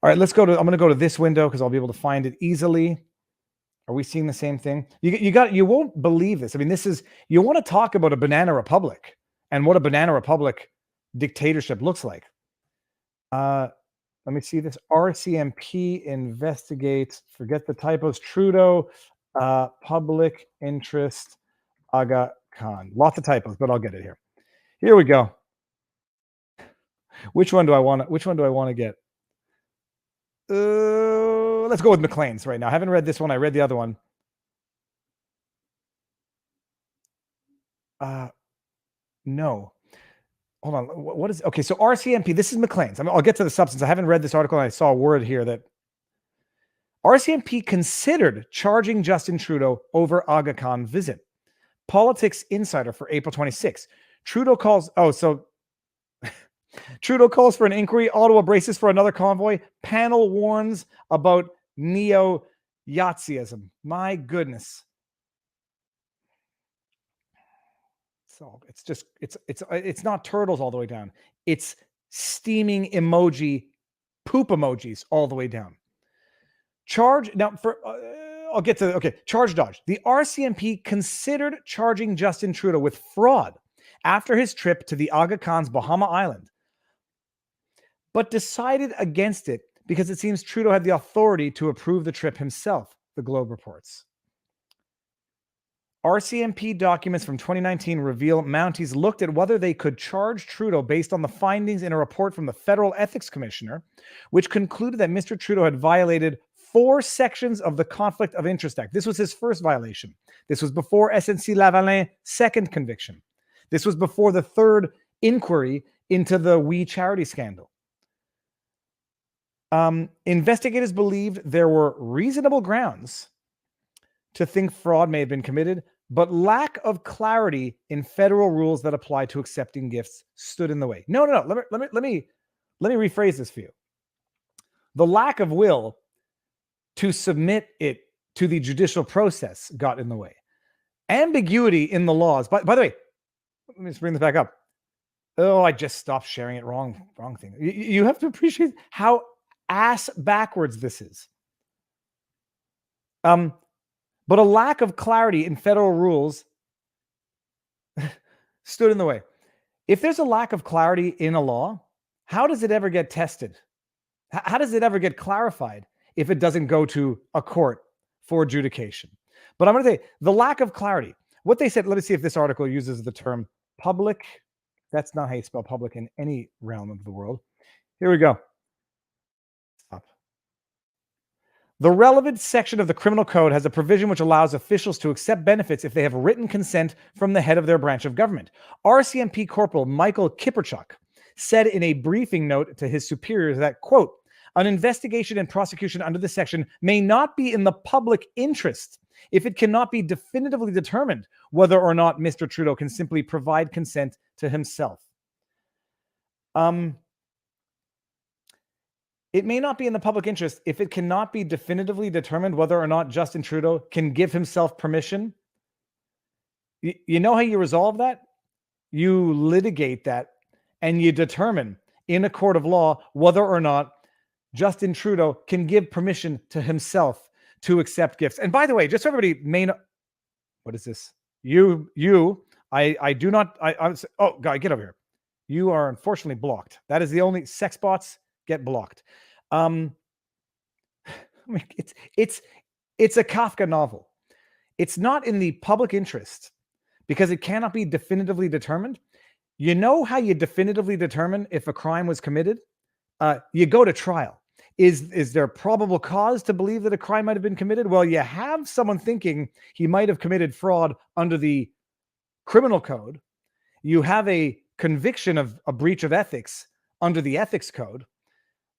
All right, I'm going to go to this window because I'll be able to find it easily. Are we seeing the same thing? You won't believe this. I mean, you want to talk about a banana republic and what a banana republic dictatorship looks like. Let me see this. RCMP investigates, forget the typos, Trudeau, public interest, Aga Khan. Lots of typos, but I'll get it here. Here we go. Which one do I want to get? Let's go with Maclean's right now. I haven't read this one. I read the other one. No. Hold on. What is okay? So RCMP. This is Maclean's. I'll get to the substance. I haven't read this article, and I saw a word here that RCMP considered charging Justin Trudeau over Aga Khan visit. Politics Insider for April 26. Trudeau calls. Trudeau calls for an inquiry. Ottawa braces for another convoy. Panel warns about neo-Nazism. My goodness. So it's not turtles all the way down. It's steaming emoji, poop emojis all the way down. Charge dodge. The RCMP considered charging Justin Trudeau with fraud after his trip to the Aga Khan's Bahama Island, but decided against it because it seems Trudeau had the authority to approve the trip himself, the Globe reports. RCMP documents from 2019 reveal Mounties looked at whether they could charge Trudeau based on the findings in a report from the Federal Ethics Commissioner, which concluded that Mr. Trudeau had violated 4 sections of the Conflict of Interest Act. This was his first violation. This was before SNC-Lavalin's second conviction. This was before the third inquiry into the We Charity scandal. Investigators believed there were reasonable grounds to think fraud may have been committed, but lack of clarity in federal rules that apply to accepting gifts stood in the way. No. Let me rephrase this for you. The lack of will to submit it to the judicial process got in the way. Ambiguity in the laws. By the way, let me just bring this back up. Oh, I just stopped sharing it. Wrong thing. You have to appreciate how ass backwards this is. But a lack of clarity in federal rules stood in the way. If there's a lack of clarity in a law, how does it ever get tested? How does it ever get clarified if it doesn't go to a court for adjudication? But I'm going to say the lack of clarity. What they said, let me see if this article uses the term public. That's not how you spell public in any realm of the world. Here we go. Stop. The relevant section of the criminal code has a provision which allows officials to accept benefits if they have written consent from the head of their branch of government. RCMP Corporal Michael Kiperchuk said in a briefing note to his superiors that, quote, an investigation and prosecution under this section may not be in the public interest if it cannot be definitively determined whether or not Mr. Trudeau can simply provide consent to himself. It may not be in the public interest if it cannot be definitively determined whether or not Justin Trudeau can give himself permission. You know how you resolve that? You litigate that and you determine in a court of law whether or not Justin Trudeau can give permission to himself to accept gifts. And by the way, just so everybody may know, what is this? I do not, oh, guy, get over here. You are unfortunately blocked. That is the only sex bots get blocked. I mean, it's a Kafka novel. It's not in the public interest because it cannot be definitively determined. You know how you definitively determine if a crime was committed? You go to trial. Is there probable cause to believe that a crime might have been committed? Well, you have someone thinking he might have committed fraud under the criminal code. You have a conviction of a breach of ethics under the ethics code.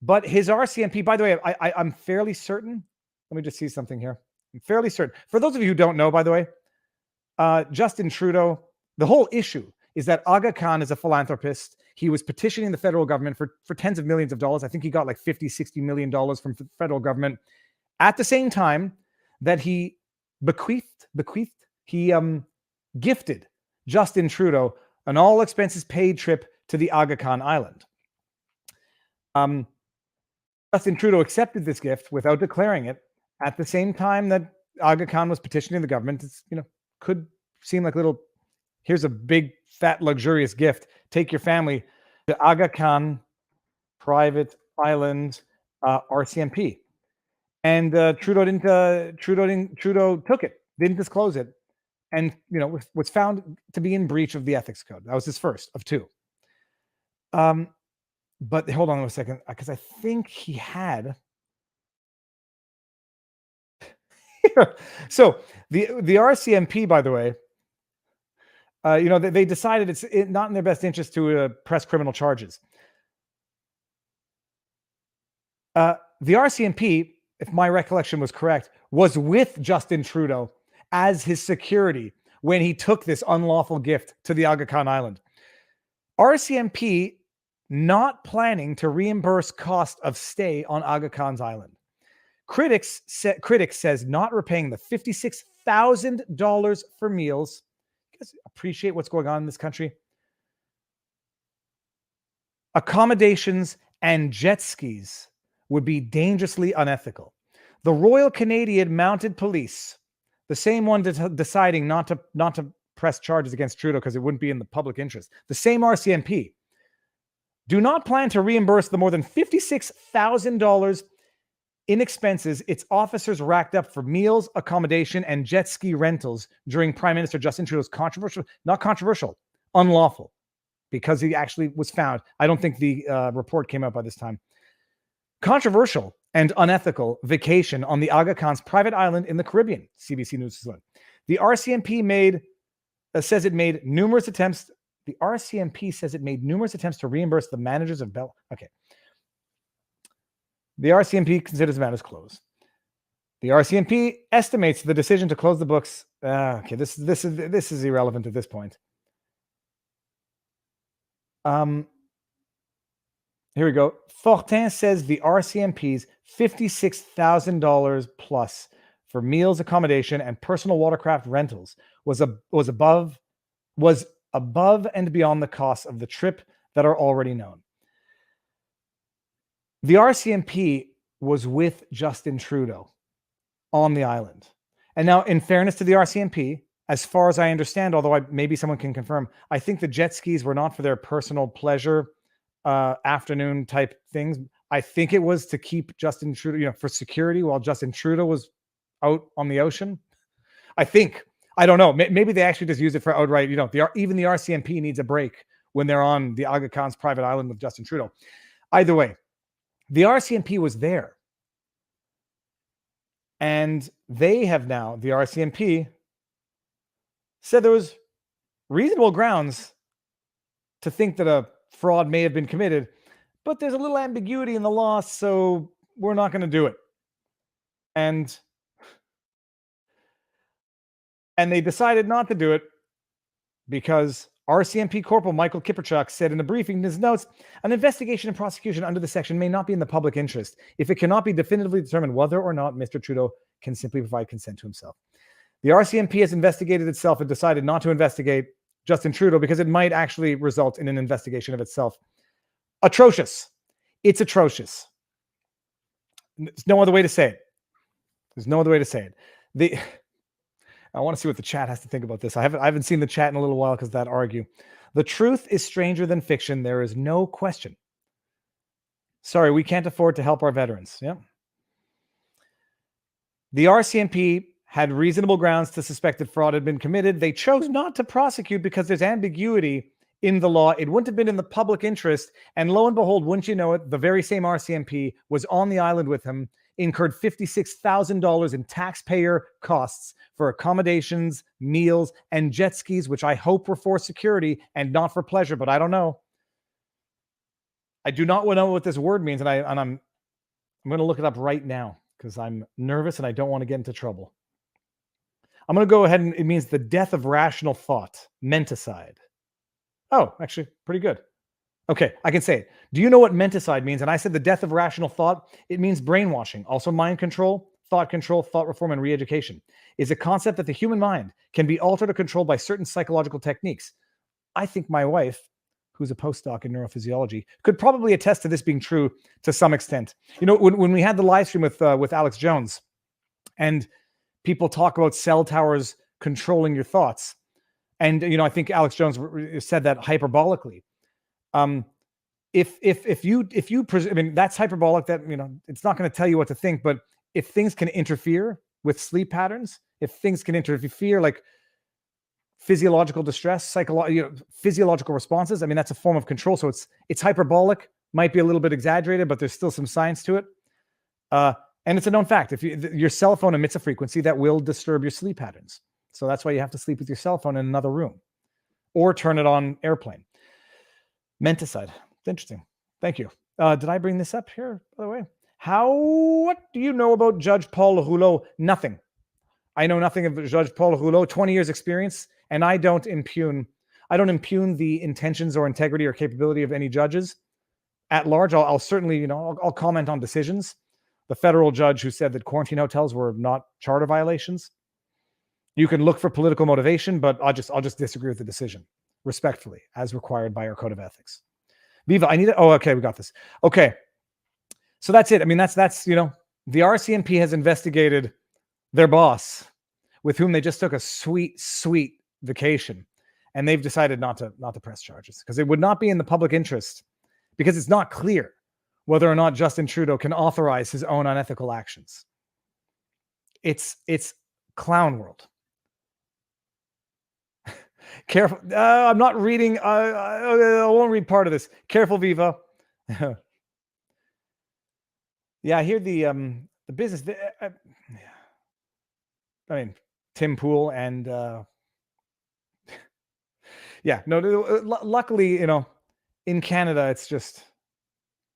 But his RCMP, by the way, I'm fairly certain. Let me just see something here. I'm fairly certain. For those of you who don't know, by the way, Justin Trudeau, the whole issue is that Aga Khan is a philanthropist. He was petitioning the federal government for tens of millions of dollars. I think he got like $50-60 million from the federal government at the same time that he gifted Justin Trudeau an all expenses paid trip to the Aga Khan Island. Justin Trudeau accepted this gift without declaring it at the same time that Aga Khan was petitioning the government. It's, could seem like a little, here's a big, fat, luxurious gift. Take your family to Aga Khan private island, RCMP. And Trudeau took it, didn't disclose it, and was found to be in breach of the ethics code. That was his first of two. But hold on a second, because I think he had. So the RCMP, by the way, they decided it's not in their best interest to press criminal charges. The RCMP, if my recollection was correct, was with Justin Trudeau as his security when he took this unlawful gift to the Aga Khan Island. RCMP not planning to reimburse cost of stay on Aga Khan's island. Critics says not repaying the $56,000 for meals. You guys appreciate what's going on in this country? Accommodations and jet skis would be dangerously unethical. The Royal Canadian Mounted Police, the same one deciding not to press charges against Trudeau because it wouldn't be in the public interest, the same RCMP, do not plan to reimburse the more than $56,000 in expenses its officers racked up for meals, accommodation, and jet ski rentals during Prime Minister Justin Trudeau's unlawful, because he actually was found. I don't think the report came out by this time. Controversial and unethical vacation on the Aga Khan's private island in the Caribbean, CBC News said. The RCMP says it made numerous attempts. The RCMP says it made numerous attempts to reimburse the managers of Bell. Okay. The RCMP considers the matter closed. The RCMP estimates the decision to close the books. Okay, this is irrelevant at this point. Here we go. Fortin says the RCMP's $56,000 plus for meals, accommodation, and personal watercraft rentals was above and beyond the costs of the trip that are already known. The RCMP was with Justin Trudeau on the island. And now, in fairness to the RCMP, as far as I understand, although maybe someone can confirm, I think the jet skis were not for their personal pleasure, afternoon type things. I think it was to keep Justin Trudeau, for security while Justin Trudeau was out on the ocean. I think. I don't know. Maybe they actually just use it for outright, even the RCMP needs a break when they're on the Aga Khan's private island with Justin Trudeau. Either way, the RCMP was there. And they have now, the RCMP, said there was reasonable grounds to think that a fraud may have been committed, but there's a little ambiguity in the law, so we're not going to do it. And they decided not to do it because RCMP Corporal Michael Kiperchuk said in a briefing in his notes, an investigation and prosecution under the section may not be in the public interest if it cannot be definitively determined whether or not Mr. Trudeau can simply provide consent to himself. The RCMP has investigated itself and decided not to investigate Justin Trudeau because it might actually result in an investigation of itself. Atrocious. It's atrocious. There's no other way to say it. There's no other way to say it. I want to see what the chat has to think about this. I haven't seen the chat in a little while because that argue. The truth is stranger than fiction. There is no question. Sorry, we can't afford to help our veterans. Yeah. The RCMP had reasonable grounds to suspect that fraud had been committed. They chose not to prosecute because there's ambiguity in the law. It wouldn't have been in the public interest. And lo and behold, wouldn't you know it, the very same RCMP was on the island with him, incurred $56,000 in taxpayer costs for accommodations, meals, and jet skis, which I hope were for security and not for pleasure, but I don't know. I do not know what this word means, and I'm going to look it up right now because I'm nervous and I don't want to get into trouble. I'm going to go ahead and it means the death of rational thought, menticide. Oh, actually, pretty good. Okay, I can say it. Do you know what menticide means? And I said the death of rational thought. It means brainwashing, also mind control, thought reform, and re-education. Is a concept that the human mind can be altered or controlled by certain psychological techniques. I think my wife who's a postdoc in neurophysiology, could probably attest to this being true to some extent. You know, when we had the live stream with Alex Jones, and people talk about cell towers controlling your thoughts, and you know, I think Alex Jones said that hyperbolically. If you I mean, that's hyperbolic. That, you know, it's not going to tell you what to think, but if things can interfere with sleep patterns, if things can interfere, like physiological distress, physiological responses, I mean, that's a form of control. So it's hyperbolic, might be a little bit exaggerated, but there's still some science to it. And it's a known fact. If your cell phone emits a frequency that will disturb your sleep patterns. So that's why you have to sleep with your cell phone in another room or turn it on airplane. Menticide. It's interesting. Thank you. Did I bring this up here, by the way? What do you know about Judge Paul Rouleau? Nothing. I know nothing of Judge Paul Rouleau, 20 years experience, and I don't impugn the intentions or integrity or capability of any judges at large. I'll certainly, you know, I'll comment on decisions. The federal judge who said that quarantine hotels were not charter violations. You can look for political motivation, but I'll just disagree with the decision respectfully, as required by our code of ethics. Viva, I need it. Oh, okay, we got this. Okay, so that's it. I mean, that's you know, the RCMP has investigated their boss, with whom they just took a sweet vacation, and they've decided not to press charges because it would not be in the public interest, because it's not clear whether or not Justin Trudeau can authorize his own unethical actions. It's clown world. Careful. I'm not reading. I won't read part of this. Careful, Viva. Yeah, I hear the business. I mean, Tim Pool and yeah, no. Luckily, you know, in Canada, it's just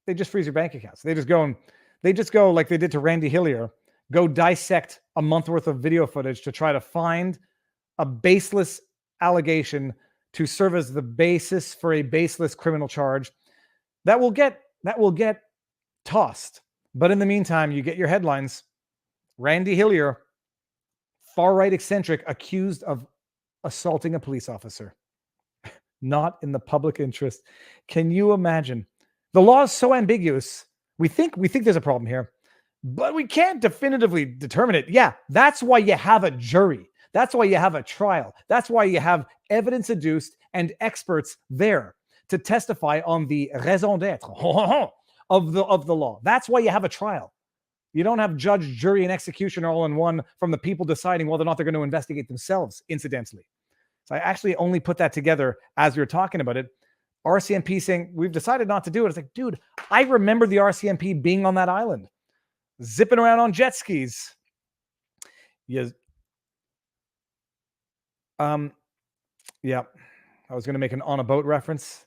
they just freeze your bank accounts. They just go like they did to Randy Hillier. Go dissect a month worth of video footage to try to find a baseless allegation to serve as the basis for a baseless criminal charge that will get tossed. But in the meantime, you get your headlines. Randy Hillier, far-right eccentric, accused of assaulting a police officer. Not in the public interest. Can you imagine? The law is so ambiguous. We think there's a problem here, but we can't definitively determine it. Yeah, that's why you have a jury. That's why you have a trial. That's why you have evidence adduced and experts there to testify on the raison d'être of the law. That's why you have a trial. You don't have judge, jury, and executioner all in one from the people deciding whether or not they're going to investigate themselves, incidentally. So I actually only put that together as we were talking about it. RCMP saying, we've decided not to do it. It's like, dude, I remember the RCMP being on that island, zipping around on jet skis. Yes. Yeah, I was going to make an on a boat reference.